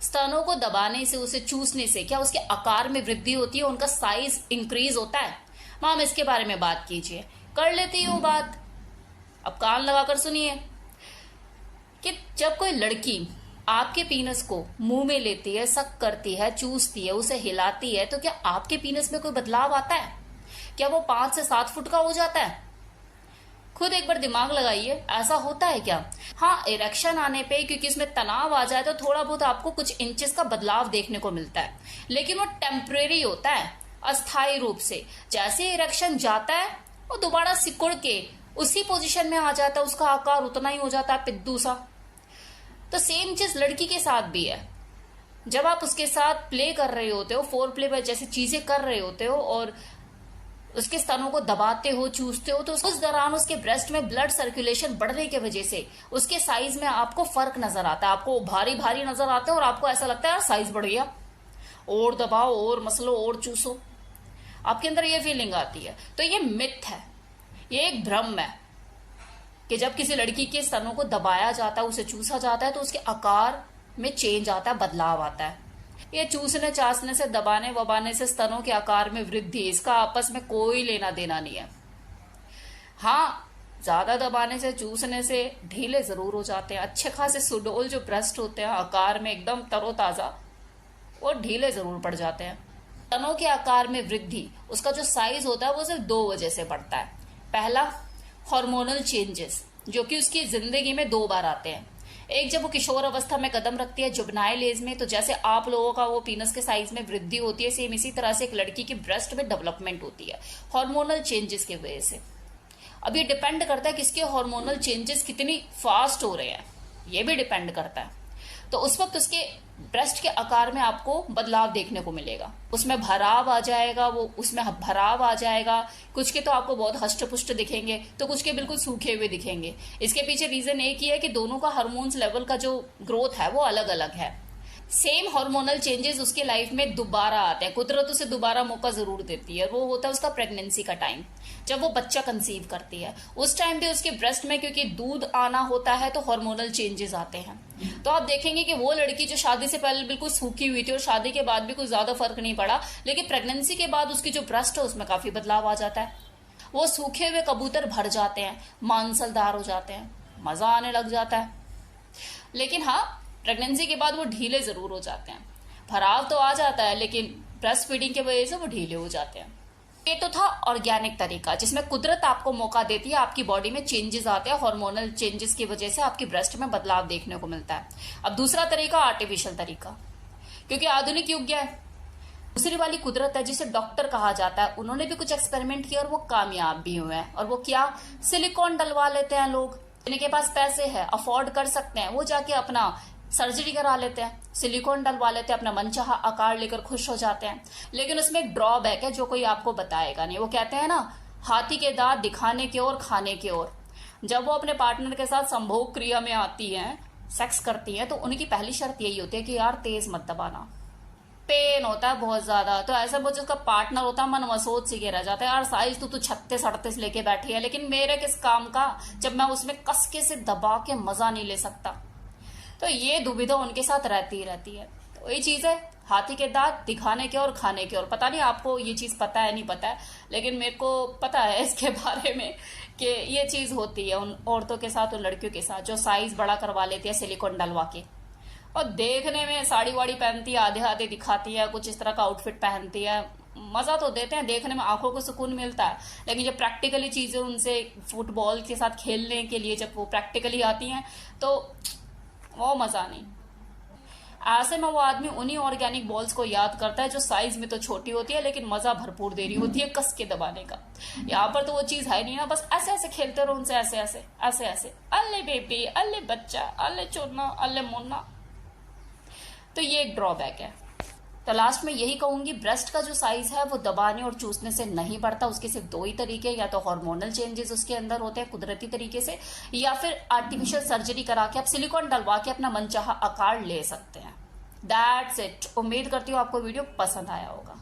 स्तनों को दबाने से, उसे चूसने से क्या उसके आकार में वृद्धि होती है, उनका साइज इंक्रीज होता है? मैम इसके बारे में बात कीजिए। कर लेती हूँ बात, अब कान लगाकर सुनिए कि जब कोई लड़की आपके पीनस को मुंह में लेती है, सक करती है, चूसती है, उसे हिलाती है, तो क्या आपके पीनस में कोई बदलाव आता है? क्या वो 5 से 7 फुट का हो जाता है? खुद एक बार दिमाग लगाइए, ऐसा होता है क्या? हाँ, इरेक्शन आने पे, क्योंकि इसमें तनाव आ जाए तो थोड़ा बहुत आपको कुछ इंचेस का बदलाव देखने को मिलता है, लेकिन वो टेम्परेरी होता है, अस्थायी रूप से। जैसे इरेक्शन जाता है वो दोबारा सिकुड़ के उसी पोजीशन में आ जाता है, उसका आकार उतना ही हो जाता है, पिद्दू सा। तो सेम चीज लड़की के साथ भी है। जब आप उसके साथ प्ले कर रहे होते हो, फोर प्ले जैसी चीजें कर रहे होते हो और उसके स्तनों को दबाते हो, चूसते हो, तो उस दौरान उसके ब्रेस्ट में ब्लड सर्कुलेशन बढ़ने की वजह से उसके साइज में आपको फर्क नजर आता है। आपको भारी भारी नजर आता है और आपको ऐसा लगता है यार साइज बढ़ गया, और दबाओ, और मसलो, और चूसो, आपके अंदर ये फीलिंग आती है। तो ये मिथ है, ये एक भ्रम है कि जब किसी लड़की के स्तनों को दबाया जाता है, उसे चूसा जाता है, तो उसके आकार में चेंज आता है, बदलाव आता है। ये चूसने, चासने से, दबाने वबाने से स्तनों के आकार में वृद्धि, इसका आपस में कोई लेना देना नहीं है। हाँ, ज्यादा दबाने से, चूसने से ढीले जरूर हो जाते हैं। अच्छे खासे सुडोल जो ब्रेस्ट होते हैं, आकार में एकदम तरोताजा, वो ढीले जरूर पड़ जाते हैं। स्तनों के आकार में वृद्धि, उसका जो साइज होता है वो सिर्फ 2 वजह से बढ़ता है। पहला, हार्मोनल चेंजेस, जो कि उसकी जिंदगी में 2 बार आते हैं। एक, जब वो किशोर अवस्था में कदम रखती है, जुबनाइल एज में, तो जैसे आप लोगों का वो पीनस के साइज में वृद्धि होती है, सेम इसी तरह से एक लड़की की ब्रेस्ट में डेवलपमेंट होती है हार्मोनल चेंजेस की वजह से। अब ये डिपेंड करता है किसके हार्मोनल चेंजेस कितनी फास्ट हो रहे हैं, ये भी डिपेंड करता है। तो उस वक्त उसके ब्रेस्ट के आकार में आपको बदलाव देखने को मिलेगा, उसमें भराव आ जाएगा, वो उसमें भराव आ जाएगा। कुछ के तो आपको बहुत हष्ट पुष्ट दिखेंगे, तो कुछ के बिल्कुल सूखे हुए दिखेंगे। इसके पीछे रीजन एक ही है कि दोनों का हार्मोन्स लेवल का जो ग्रोथ है वो अलग अलग है। सेम हार्मोनल चेंजेस उसके लाइफ में दोबारा आते हैं, कुदरत उसे दोबारा मौका जरूर देती है। वो होता है उसका प्रेगनेंसी का टाइम, जब वो बच्चा कंसीव करती है। उस टाइम पे उसके ब्रेस्ट में क्योंकि दूध आना होता है तो हार्मोनल चेंजेस आते हैं। तो आप देखेंगे कि वो लड़की जो शादी से पहले बिल्कुल सूखी हुई थी और शादी के बाद भी कुछ ज्यादा फर्क नहीं पड़ा, लेकिन प्रेगनेंसी के बाद उसकी जो ब्रेस्ट है उसमें काफी बदलाव आ जाता है। वो सूखे हुए कबूतर भर जाते हैं, मांसलदार हो जाते हैं, मजा आने लग जाता है। लेकिन हाँ, प्रेगनेंसी के बाद वो ढीले जरूर हो जाते हैं। भराव तो आ जाता है, लेकिन ब्रेस्ट फीडिंग की वजह से वो ढीले हो जाते हैं। ये तो था ऑर्गेनिक तरीका, जिसमें कुदरत आपको मौका देती है, आपकी बॉडी में चेंजेस आते हैं, हार्मोनल चेंजेस की वजह से आपकी ब्रेस्ट में बदलाव देखने को मिलता है। अब दूसरा तरीका आर्टिफिशियल तरीका, क्योंकि आधुनिक युग है। दूसरी वाली कुदरत है जिसे डॉक्टर कहा जाता है, उन्होंने भी कुछ एक्सपेरिमेंट किया और वो कामयाब भी हुए हैं। और वो क्या, सिलिकॉन डलवा लेते हैं लोग, जिनके पास पैसे है, अफोर्ड कर सकते हैं, वो जाके अपना सर्जरी करा लेते हैं, सिलिकॉन डलवा लेते हैं, अपना मनचाहा आकार लेकर खुश हो जाते हैं। लेकिन उसमें एक ड्रॉबैक है जो कोई आपको बताएगा नहीं। वो कहते हैं ना, हाथी के दांत दिखाने की ओर, खाने की ओर। जब वो अपने पार्टनर के साथ संभोग क्रिया में आती हैं, सेक्स करती हैं, तो उनकी पहली शर्त यही होती है कि यार तेज मत दबाना, पेन होता है बहुत ज्यादा। तो ऐसा वो जो उसका पार्टनर होता है मन मसोच सी के रह जाता है, यार साइज तो तू 36-38 लेके बैठी है, लेकिन मेरे किस काम का जब मैं उसमें कसके से दबा के मजा नहीं ले सकता। तो ये दुविधा उनके साथ रहती ही रहती है। तो ये चीज है, हाथी के दांत दिखाने के और खाने के और। पता नहीं आपको ये चीज पता है नहीं पता है, लेकिन मेरे को पता है इसके बारे में कि ये चीज होती है उन औरतों के साथ, उन लड़कियों के साथ जो साइज बड़ा करवा लेती है सिलिकॉन डलवा के, और देखने में साड़ी वाड़ी पहनती है, आधे आधे दिखाती है, कुछ इस तरह का आउटफिट पहनती है। मजा तो देते हैं, देखने में आंखों को सुकून मिलता है, लेकिन जब प्रैक्टिकली चीजें उनसे फुटबॉल के साथ खेलने के लिए जब वो प्रैक्टिकली आती हैं तो वो मजा नहीं। ऐसे में वो आदमी उन्हीं ऑर्गेनिक बॉल्स को याद करता है जो साइज में तो छोटी होती है लेकिन मजा भरपूर दे रही होती है कस के दबाने का। यहाँ पर तो वो चीज है नहीं ना, बस ऐसे ऐसे खेलते रहो उनसे, ऐसे ऐसे ऐसे ऐसे, अल्ले बेबी, अल्ले बच्चा, अल्ले चुन्ना, अल्ले मुन्ना। तो ये एक ड्रॉबैक है। तो लास्ट में यही कहूंगी, ब्रेस्ट का जो साइज है वो दबाने और चूसने से नहीं बढ़ता। उसके सिर्फ 2 ही तरीके, या तो हार्मोनल चेंजेस उसके अंदर होते हैं कुदरती तरीके से, या फिर आर्टिफिशियल सर्जरी करा के आप सिलिकॉन डलवा के अपना मनचाहा आकार ले सकते हैं। That's it. उम्मीद करती हूँ आपको वीडियो पसंद आया होगा।